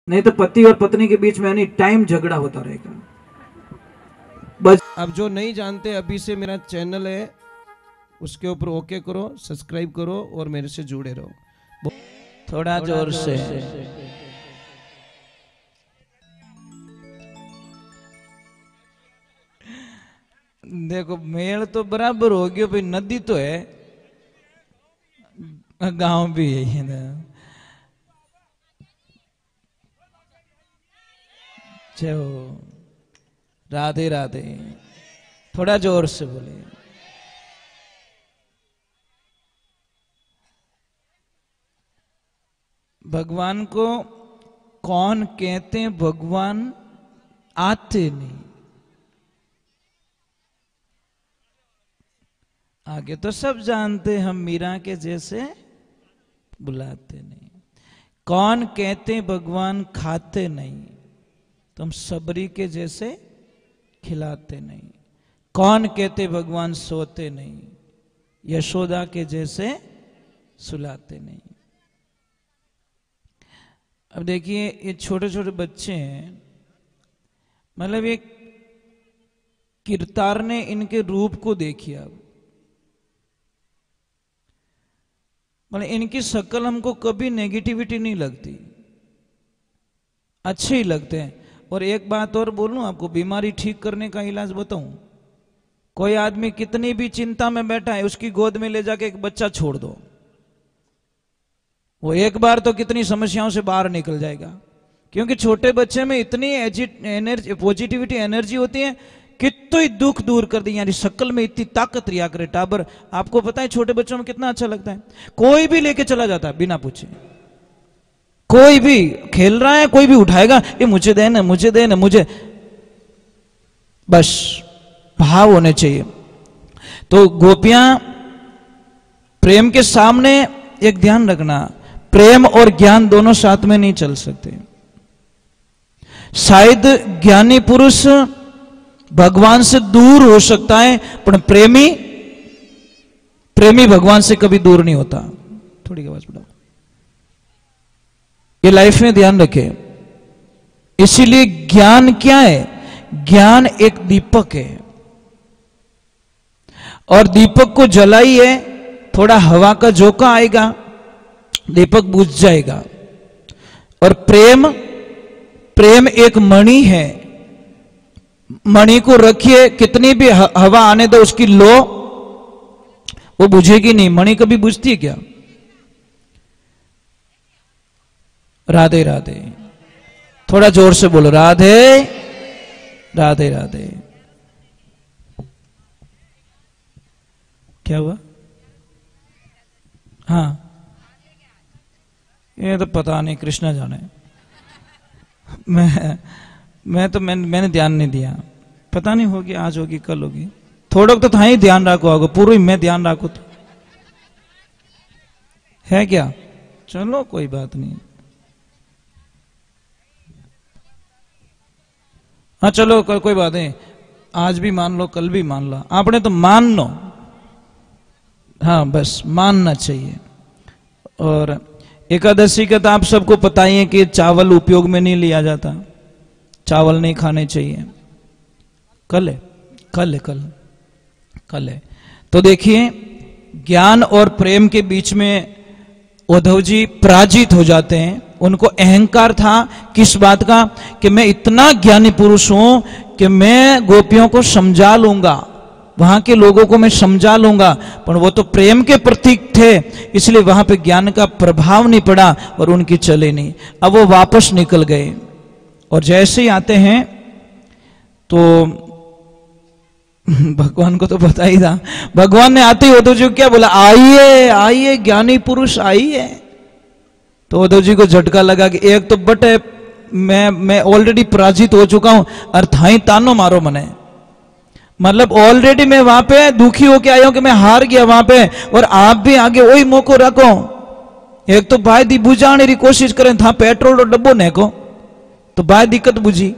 नहीं तो पति और पत्नी के बीच में एनी टाइम झगड़ा होता रहेगा। बस अब जो नहीं जानते, अभी से मेरा चैनल है उसके ऊपर ओके करो, सब्सक्राइब करो और मेरे से जुड़े रहो। थोड़ा जोर से। देखो मेल तो बराबर हो गया भाई, नदी तो है, गांव भी यही है ना। चलो राधे राधे, थोड़ा जोर से बोले। भगवान को कौन कहते हैं? भगवान आते नहीं, आगे तो सब जानते, हम मीरा के जैसे बुलाते नहीं। कौन कहते हैं भगवान खाते नहीं, तो हम सबरी के जैसे खिलाते नहीं। कौन कहते भगवान सोते नहीं, यशोदा के जैसे सुलाते नहीं। अब देखिए ये छोटे छोटे बच्चे हैं, मतलब ये किरतार ने इनके रूप को देखिए। अब मतलब इनकी शक्ल हमको कभी नेगेटिविटी नहीं लगती, अच्छे ही लगते हैं। और एक बात और बोलूं आपको, बीमारी ठीक करने का इलाज बताऊं। कोई आदमी कितनी भी चिंता में बैठा है, उसकी गोद में ले जाके एक बच्चा छोड़ दो, वो एक बार तो कितनी समस्याओं से बाहर निकल जाएगा। क्योंकि छोटे बच्चे में इतनी एनर्जी, पॉजिटिविटी एनर्जी होती है, कितना ही दुख दूर कर दी। यानी शक्ल में इतनी ताकत रिया करे टाबर। आपको पता है छोटे बच्चों में कितना अच्छा लगता है, कोई भी लेके चला जाता है बिना पूछे। कोई भी खेल रहा है, कोई भी उठाएगा, ये मुझे देना, मुझे देना, मुझे, बस भाव होने चाहिए। तो गोपियां प्रेम के सामने एक ध्यान रखना, प्रेम और ज्ञान दोनों साथ में नहीं चल सकते। शायद ज्ञानी पुरुष भगवान से दूर हो सकता है, पर प्रेमी भगवान से कभी दूर नहीं होता। थोड़ी आवाज बढ़ाओ, ये लाइफ में ध्यान रखें। इसीलिए ज्ञान क्या है? ज्ञान एक दीपक है, और दीपक को जलाइए, थोड़ा हवा का झोंका आएगा, दीपक बुझ जाएगा। और प्रेम एक मणि है, मणि को रखिए, कितनी भी हवा आने दो, उसकी लो वो बुझेगी नहीं। मणि कभी बुझती है क्या? राधे राधे, थोड़ा जोर से बोलो, राधे राधे राधे। क्या हुआ? हाँ, ये तो पता नहीं, कृष्णा जाने। मैंने ध्यान नहीं दिया, पता नहीं होगी, आज होगी कल होगी। थोड़ा तो था ही ध्यान रखो, होगा पूरी मैं ध्यान रखो तो है क्या? चलो कोई बात नहीं। हाँ चलो कोई बात नहीं, आज भी मान लो, कल भी मान लो, आपने तो मान लो। हाँ बस मानना चाहिए। और एकादशी का तो आप सबको पता ही है कि चावल उपयोग में नहीं लिया जाता, चावल नहीं खाने चाहिए। कल है। तो देखिए ज्ञान और प्रेम के बीच में उद्धव जी पराजित हो जाते हैं। उनको अहंकार था किस बात का? कि मैं इतना ज्ञानी पुरुष हूं कि मैं गोपियों को समझा लूंगा, वहां के लोगों को मैं समझा लूंगा। पर वो तो प्रेम के प्रतीक थे, इसलिए वहां पे ज्ञान का प्रभाव नहीं पड़ा और उनकी चले नहीं। अब वो वापस निकल गए, और जैसे ही आते हैं तो भगवान को तो पता ही था, भगवान ने आते ही उद्धव जी को क्या बोला? आइए आइए ज्ञानी पुरुष आइए। तो उद्धव जी को झटका लगा कि एक तो बट है, मैं ऑलरेडी पराजित हो चुका हूं, और थाई तानो मारो मने। मतलब ऑलरेडी मैं वहां पे दुखी होके आया हूं कि मैं हार गया वहां पे, और आप भी आगे वही मौको रखो। एक तो भाई दी बुझाने की कोशिश करें, था पेट्रोल और डब्बो नेको, तो भाई दिक्कत बुझी।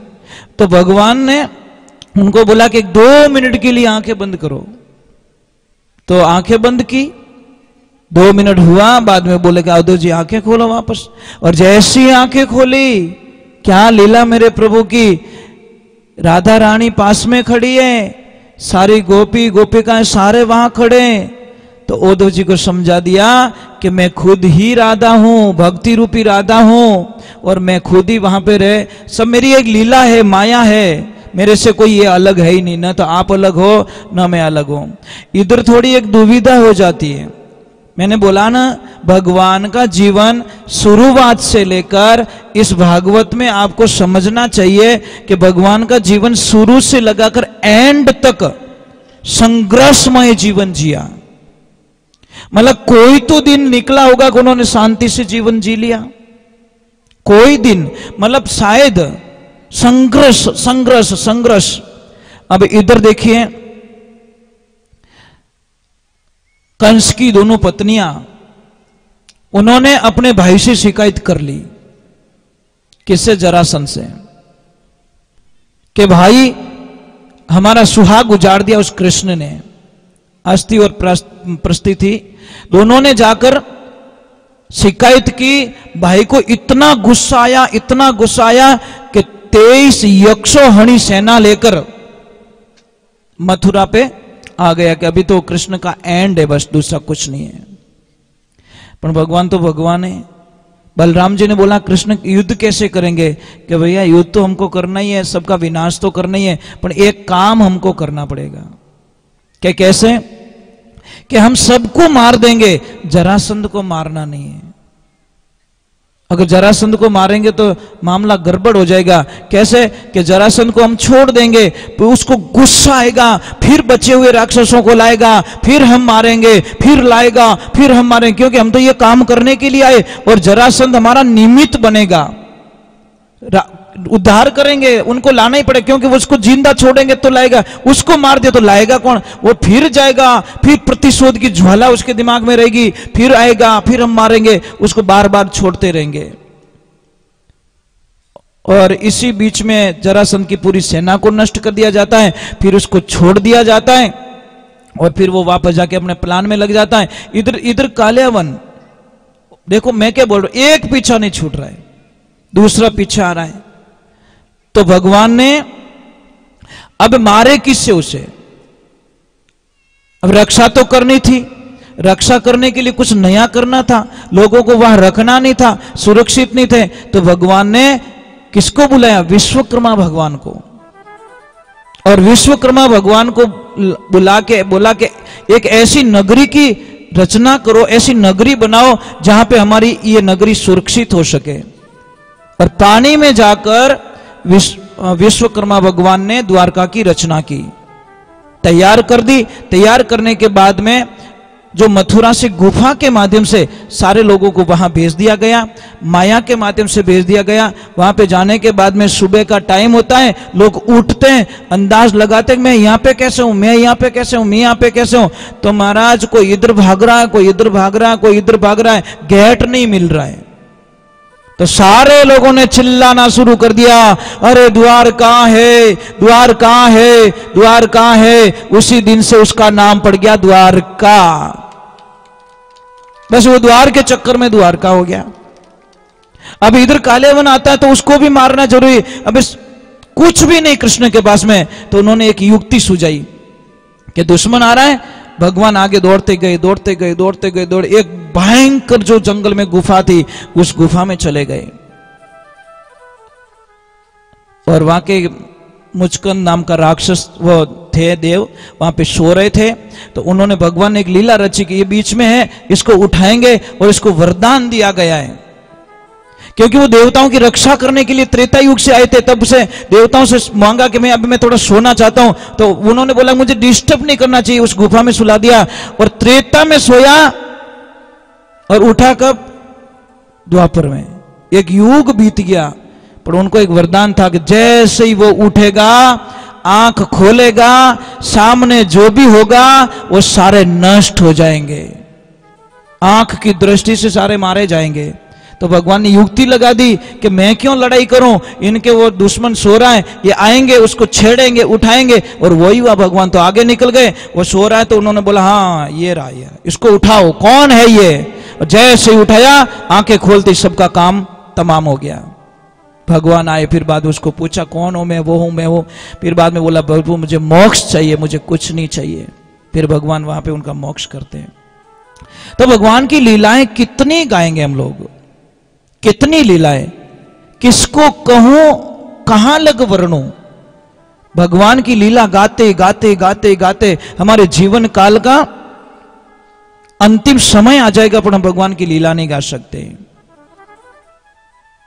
तो भगवान ने उनको बोला कि 2 मिनट के लिए आंखें बंद करो। तो आंखें बंद की, 2 मिनट हुआ, बाद में बोले कि उद्धव जी आंखें खोलो वापस। और जैसी आंखें खोली क्या लीला मेरे प्रभु की, राधा रानी पास में खड़ी है, सारी गोपी गोपिकाएं सारे वहां खड़े। तो उद्धव जी को समझा दिया कि मैं खुद ही राधा हूं, भक्ति रूपी राधा हूं, और मैं खुद ही वहां पे रहे, सब मेरी एक लीला है, माया है, मेरे से कोई ये अलग है ही नहीं, ना तो आप अलग हो ना मैं अलग हूं। इधर थोड़ी एक दुविधा हो जाती है। मैंने बोला ना, भगवान का जीवन शुरुआत से लेकर इस भागवत में आपको समझना चाहिए कि भगवान का जीवन शुरू से लगाकर एंड तक संघर्षमय जीवन जिया। मतलब कोई तो दिन निकला होगा कि उन्होंने शांति से जीवन जी लिया, कोई दिन, मतलब शायद संघर्ष संघर्ष संघर्ष। अब इधर देखिए, कंस की दोनों पत्नियां, उन्होंने अपने भाई से शिकायत कर ली, किससे? जरासंध से, कि भाई हमारा सुहाग उजाड़ दिया उस कृष्ण ने। अस्थि और प्रस्थि थी, दोनों ने जाकर शिकायत की। भाई को इतना गुस्सा आया, इतना गुस्सा आया कि 23 यक्षोहणी सेना लेकर मथुरा पे आ गया कि अभी तो कृष्ण का एंड है, बस दूसरा कुछ नहीं है। पर भगवान तो भगवान है। बलराम जी ने बोला कृष्ण युद्ध कैसे करेंगे? कि भैया युद्ध तो हमको करना ही है, सबका विनाश तो करना ही है, पर एक काम हमको करना पड़ेगा। क्या? कैसे? कि हम सबको मार देंगे, जरासंध को मारना नहीं है। अगर जरासंध को मारेंगे तो मामला गड़बड़ हो जाएगा। कैसे? कि जरासंध को हम छोड़ देंगे तो उसको गुस्सा आएगा, फिर बचे हुए राक्षसों को लाएगा, फिर हम मारेंगे, फिर लाएगा, फिर हम मारेंगे, क्योंकि हम तो ये काम करने के लिए आए, और जरासंध हमारा निमित्त बनेगा, उद्धार करेंगे, उनको लाना ही पड़ेगा, क्योंकि वो उसको जिंदा छोड़ेंगे तो लाएगा, उसको मार दे तो लाएगा कौन? वो फिर जाएगा, फिर प्रतिशोध की ज्वाला उसके दिमाग में रहेगी, फिर आएगा, फिर हम मारेंगे, उसको बार बार छोड़ते रहेंगे। और इसी बीच में जरासंध की पूरी सेना को नष्ट कर दिया जाता है, फिर उसको छोड़ दिया जाता है, और फिर वो वापस जाके अपने प्लान में लग जाता है। इधर कालियावन, देखो मैं क्या बोल रहा हूं, एक पीछा नहीं छूट रहा है, दूसरा पीछा आ रहा है। तो भगवान ने अब मारे किससे उसे? अब रक्षा तो करनी थी, रक्षा करने के लिए कुछ नया करना था, लोगों को वहां रखना नहीं था, सुरक्षित नहीं थे। तो भगवान ने किसको बुलाया? विश्वकर्मा भगवान को। और विश्वकर्मा भगवान को बुला के बोला कि एक ऐसी नगरी की रचना करो, ऐसी नगरी बनाओ जहां पे हमारी ये नगरी सुरक्षित हो सके। और पानी में जाकर विश्वकर्मा भगवान ने द्वारका की रचना की, तैयार कर दी। तैयार करने के बाद में जो मथुरा से गुफा के माध्यम से सारे लोगों को वहां भेज दिया गया, माया के माध्यम से भेज दिया गया। वहां पे जाने के बाद में सुबह का टाइम होता है, लोग उठते हैं, अंदाज लगाते हैं मैं यहां पे कैसे हूं, मैं यहां पे कैसे हूं, मैं यहां पे कैसे हूं। तो महाराज कोई इधर भाग रहा है, कोई इधर भाग रहा है, कोई इधर भाग रहा है, गेट नहीं मिल रहा है। तो सारे लोगों ने चिल्लाना शुरू कर दिया, अरे द्वार कहां है, द्वार कहां है, द्वार कहां है। उसी दिन से उसका नाम पड़ गया द्वारका। बस वो द्वार के चक्कर में द्वारका हो गया। अब इधर कालियावन आता है तो उसको भी मारना जरूरी। अब कुछ भी नहीं कृष्ण के पास में, तो उन्होंने एक युक्ति सुझाई कि दुश्मन आ रहा है, भगवान आगे दौड़ते गए, दौड़ते गए, दौड़ते गए, दौड़े, एक भयंकर जो जंगल में गुफा थी, उस गुफा में चले गए। और वहां के मुचकंद नाम का राक्षस वो थे, देव, वहां पे सो रहे थे। तो उन्होंने, भगवान ने एक लीला रची कि ये बीच में है, इसको उठाएंगे, और इसको वरदान दिया गया है, क्योंकि वो देवताओं की रक्षा करने के लिए त्रेता युग से आए थे। तब से देवताओं से मांगा कि मैं थोड़ा सोना चाहता हूं। तो उन्होंने बोला मुझे डिस्टर्ब नहीं करना चाहिए, उस गुफा में सुला दिया, और त्रेता में सोया, और उठा कब? द्वापर में। एक युग बीत गया, पर उनको एक वरदान था कि जैसे ही वो उठेगा, आंख खोलेगा, सामने जो भी होगा वो सारे नष्ट हो जाएंगे, आंख की दृष्टि से सारे मारे जाएंगे। तो भगवान ने युक्ति लगा दी कि मैं क्यों लड़ाई करूं, इनके वो दुश्मन सो रहा है, ये आएंगे, उसको छेड़ेंगे, उठाएंगे। और वही हुआ, भगवान तो आगे निकल गए, वो सो रहा है तो उन्होंने बोला हाँ ये रहा, ये इसको उठाओ, कौन है ये? और जैसे ही उठाया, आंखें खोलती सबका काम तमाम हो गया। भगवान आए, फिर बाद उसको पूछा कौन हो, मैं वो हूं, मैं वो। फिर बाद में बोला प्रभु मुझे मोक्ष चाहिए, मुझे कुछ नहीं चाहिए। फिर भगवान वहां पे उनका मोक्ष करते हैं। तो भगवान की लीलाएं कितनी गाएंगे हम लोग, कितनी लीलाएं, किसको कहूं, कहां लग वर्णूं। भगवान की लीला गाते गाते गाते गाते हमारे जीवन काल का अंतिम समय आ जाएगा, पर हम भगवान की लीला नहीं गा सकते।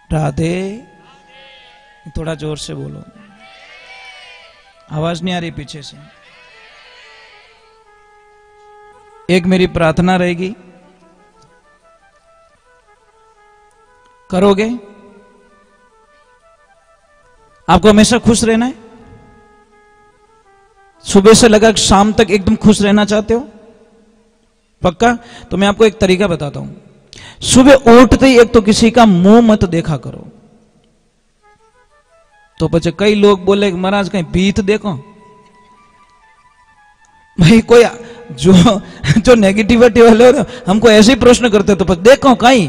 राधे, थोड़ा जोर से बोलो, आवाज नहीं आ रही पीछे से। एक मेरी प्रार्थना रहेगी, करोगे? आपको हमेशा खुश रहना है? सुबह से लगा शाम तक एकदम खुश रहना चाहते हो? पक्का? तो मैं आपको एक तरीका बताता हूं। सुबह उठते ही एक तो किसी का मुंह मत देखा करो। तो પછી कई लोग बोले कि महाराज कहीं भीत देखो। भाई कोई जो नेगेटिविटी वाले हमको ऐसे ही प्रश्न करते तो देखो कहीं।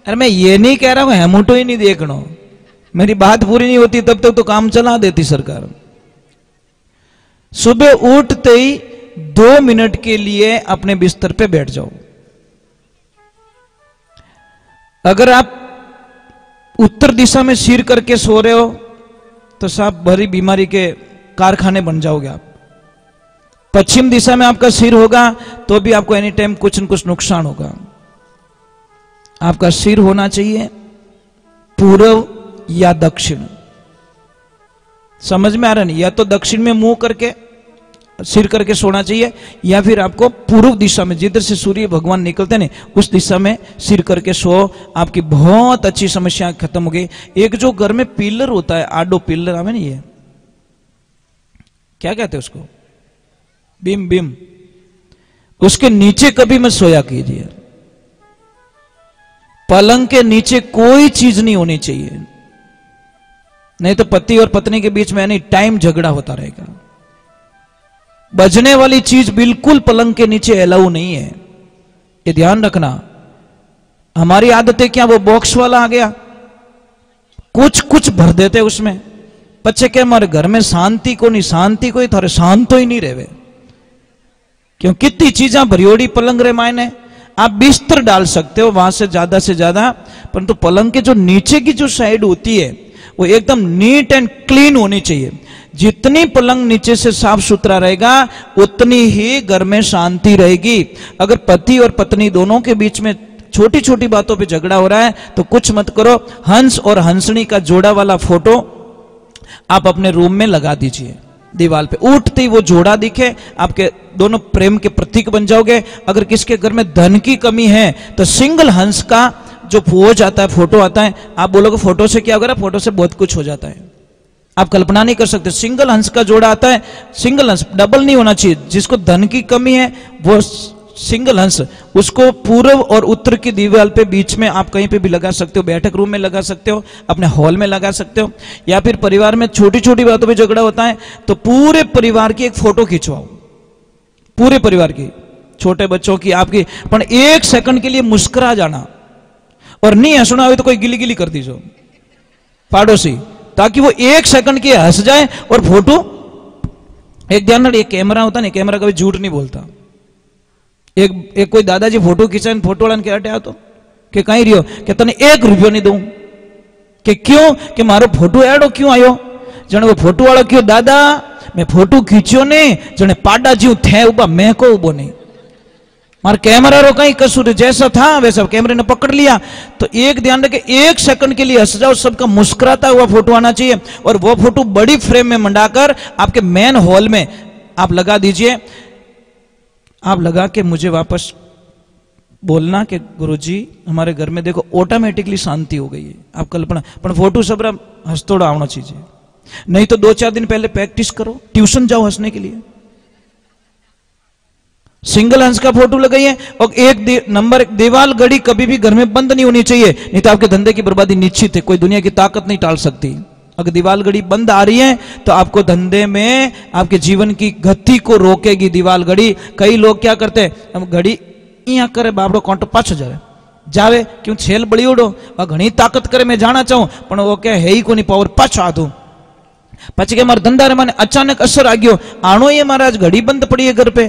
अरे मैं ये नहीं कह रहा हूं हेमुटो ही नहीं देखना, मेरी बात पूरी नहीं होती तब तक तो काम चला देती सरकार। सुबह उठते ही 2 मिनट के लिए अपने बिस्तर पे बैठ जाओ। अगर आप उत्तर दिशा में सिर करके सो रहे हो तो साहब भरी बीमारी के कारखाने बन जाओगे आप। पश्चिम दिशा में आपका सिर होगा तो भी आपको एनी टाइम कुछ न कुछ नुकसान होगा। आपका सिर होना चाहिए पूर्व या दक्षिण। समझ में आ रहा नहीं? या तो दक्षिण में मुंह करके सिर करके सोना चाहिए, या फिर आपको पूर्व दिशा में जिधर से सूर्य भगवान निकलते हैं उस दिशा में सिर करके सो। आपकी बहुत अच्छी समस्या खत्म हो गई। एक जो घर में पिलर होता है, आडो पिलर आवे नहीं, ये क्या कहते हैं उसको, बीम, बीम, उसके नीचे कभी मत सोया कीजिए। पलंग के नीचे कोई चीज नहीं होनी चाहिए, नहीं तो पति और पत्नी के बीच में एनी टाइम झगड़ा होता रहेगा। बजने वाली चीज बिल्कुल पलंग के नीचे अलाउ नहीं है, ये ध्यान रखना। हमारी आदतें क्या, वो बॉक्स वाला आ गया, कुछ कुछ भर देते उसमें। बच्चे क्या हमारे घर में शांति को नहीं, शांति को ही थारे शांत तो ही नहीं रहे, क्यों कितनी चीजें भरियोड़ी पलंग रे मायने। आप बिस्तर डाल सकते हो वहां से ज्यादा, परंतु पलंग के जो नीचे की जो साइड होती है वो एकदम नीट एंड क्लीन होनी चाहिए। जितनी पलंग नीचे से साफ सुथरा रहेगा उतनी ही घर में शांति रहेगी। अगर पति और पत्नी दोनों के बीच में छोटी छोटी बातों पे झगड़ा हो रहा है तो कुछ मत करो, हंस और हंसनी का जोड़ा वाला फोटो आप अपने रूम में लगा दीजिए दीवार पे। उठते ही वो जोड़ा दिखे, आपके दोनों प्रेम के प्रतीक बन जाओगे। अगर किसके घर में धन की कमी है तो सिंगल हंस का जो पोज आता है, फोटो आता है, आप बोलोगे फोटो से क्या होगा? फोटो से बहुत कुछ हो जाता है, आप कल्पना नहीं कर सकते। सिंगल हंस का जोड़ा आता है, सिंगल हंस, डबल नहीं होना चाहिए। जिसको धन की कमी है वो सिंगल हंस, उसको पूर्व और उत्तर की दीवार पे बीच में आप कहीं पे भी लगा सकते हो, बैठक रूम में लगा सकते हो, अपने हॉल में लगा सकते हो। या फिर परिवार में छोटी छोटी बातों पे झगड़ा होता है तो पूरे परिवार की एक फोटो खिंचवाओ, पूरे परिवार की, छोटे बच्चों की, आपकी, पर 1 सेकंड के लिए मुस्कुरा जाना, और नहीं हंसना हो तो कोई गिली गिली कर दीजिए पड़ोसी, ताकि वो 1 सेकंड के हंस जाए और फोटो। एक ध्यान रखिए, कैमरा होता नहीं, कैमरा कभी झूठ नहीं बोलता। एक कोई दादाजी फोटो खींचा, फोटो वाला के हटे तो कि कहीं रियो कि तने 1 रुपयो नहीं दूं, कि क्यों, कि मारो फोटो एडो क्यों आयो? जने वो फोटो वाला क्यों, दादा मैं फोटो खींचो ने, जने पाडा जीव थे उबा, मैं को उबो नहीं, मार कैमरा रो कहीं कसूर, जैसा था वैसा कैमरे ने पकड़ लिया। तो एक ध्यान रखे, 1 सेकंड के लिए हंस जाओ, सबका मुस्कुराता हुआ फोटो आना चाहिए। और वो फोटो बड़ी फ्रेम में मंडाकर आपके मेन हॉल में आप लगा दीजिए। आप लगा के मुझे वापस बोलना कि गुरुजी हमारे घर में देखो ऑटोमेटिकली शांति हो गई है। आप कल्पना, पर फोटो सब हंसतोड़ा आना चाहिए, नहीं तो 2-4 दिन पहले प्रैक्टिस करो, ट्यूशन जाओ हंसने के लिए। सिंगल हंस का फोटो लगाइए। और एक नंबर दीवार घड़ी कभी भी घर में बंद नहीं होनी चाहिए, नहीं तो आपके धंधे की बर्बादी निश्चित है, कोई दुनिया की ताकत नहीं टाल सकती। अगर दीवार घड़ी बंद आ रही है तो आपको धंधे में, आपके जीवन की गति को रोकेगी दीवार घड़ी। कई लोग क्या करते हैं, हम घड़ी यहाँ करे बाबड़ो कांटो पाछो जाए, जावे क्यों छेल बड़ी उड़ो घनी ताकत करे मैं जाना चाहूं पण वो क्या है ही कोनी पावर पाछो आधो पछी के मारे धंधा रे माने अचानक असर आ गयो आणो ये महाराज घड़ी बंद पड़ी है घर पे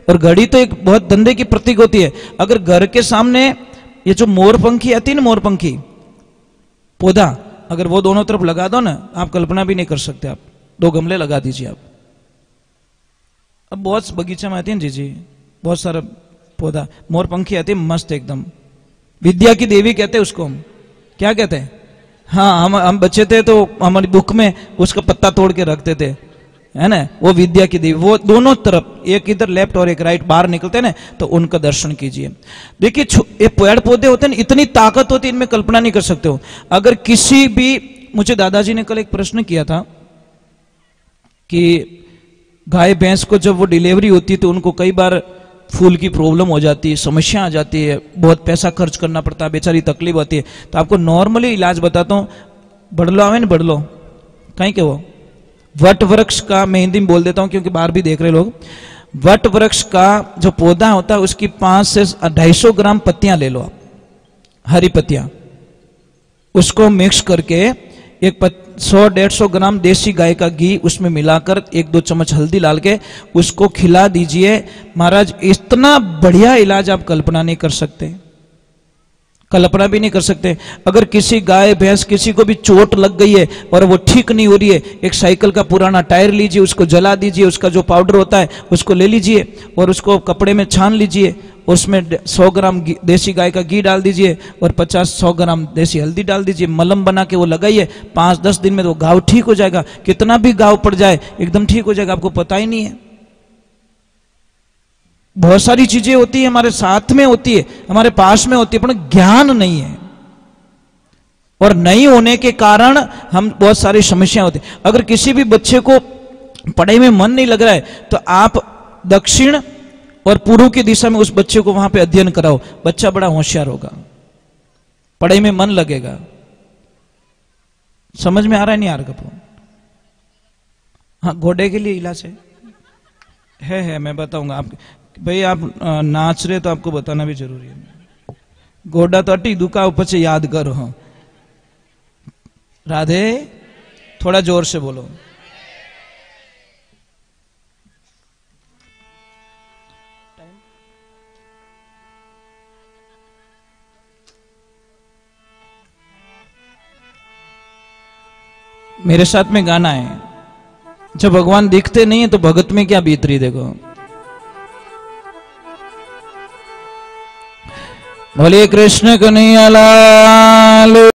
और घड़ी तो एक बहुत धंधे की प्रतीक होती है। अगर घर के सामने ये जो मोरपंखी आती है ना मोरपंखी पौधा अगर वो दोनों तरफ लगा दो ना आप कल्पना भी नहीं कर सकते। आप 2 गमले लगा दीजिए आप। अब बहुत बगीचा में आती है जी बहुत सारा पौधा मोरपंखी आती है मस्त एकदम विद्या की देवी कहते हैं उसको हम क्या कहते हैं। हाँ हम बच्चे थे तो हमारी बुक में उसका पत्ता तोड़ के रखते थे है ना वो विद्या की देवी वो दोनों तरफ एक इधर लेफ्ट और एक राइट बाहर निकलते हैं ना तो उनका दर्शन कीजिए। देखिए ये पेड़ पौधे होते हैं इतनी ताकत होती है इनमें कल्पना नहीं कर सकते हो। अगर किसी भी मुझे दादाजी ने कल एक प्रश्न किया था कि गाय भैंस को जब वो डिलीवरी होती है तो उनको कई बार फूल की प्रॉब्लम हो जाती है समस्या आ जाती है बहुत पैसा खर्च करना पड़ता है बेचारी तकलीफ होती है। तो आपको नॉर्मली इलाज बताता हूँ बड़लो आवे ना बड़लो कहीं के वो वट वृक्ष का मैं हिंदी में बोल देता हूँ क्योंकि बाहर भी देख रहे लोग। वट वृक्ष का जो पौधा होता है उसकी 5 से 250 ग्राम पत्तियां ले लो आप हरी पत्तियां उसको मिक्स करके एक 100-150 ग्राम देसी गाय का घी उसमें मिलाकर 1-2 चम्मच हल्दी डाल के उसको खिला दीजिए। महाराज इतना बढ़िया इलाज आप कल्पना नहीं कर सकते कल्पना भी नहीं कर सकते। अगर किसी गाय भैंस किसी को भी चोट लग गई है और वो ठीक नहीं हो रही है एक साइकिल का पुराना टायर लीजिए उसको जला दीजिए उसका जो पाउडर होता है उसको ले लीजिए और उसको कपड़े में छान लीजिए उसमें 100 ग्राम देसी गाय का घी डाल दीजिए और 50-100 ग्राम देसी हल्दी डाल दीजिए मलम बना के वो लगाइए 5-10 दिन में तो घाव ठीक हो जाएगा। कितना भी घाव पड़ जाए एकदम ठीक हो जाएगा आपको पता ही नहीं है। बहुत सारी चीजें होती है हमारे साथ में होती है हमारे पास में होती है पर ज्ञान नहीं है और नहीं होने के कारण हम बहुत सारी समस्याएं होती है। अगर किसी भी बच्चे को पढ़ाई में मन नहीं लग रहा है तो आप दक्षिण और पूर्व की दिशा में उस बच्चे को वहां पे अध्ययन कराओ बच्चा बड़ा होशियार होगा पढ़ाई में मन लगेगा। समझ में आ रहा है नहीं आ रहा कपूर। हाँ घोड़े के लिए इलाज है मैं बताऊंगा आप भाई आप नाच रहे तो आपको बताना भी जरूरी है। घोड़ा तो अटी दुका ऊपर से याद करो। हाँ राधे थोड़ा जोर से बोलो। मेरे साथ में गाना है जब भगवान दिखते नहीं है तो भगत में क्या बीत रही देखो। बोलिए कृष्ण कन्हैया लाल।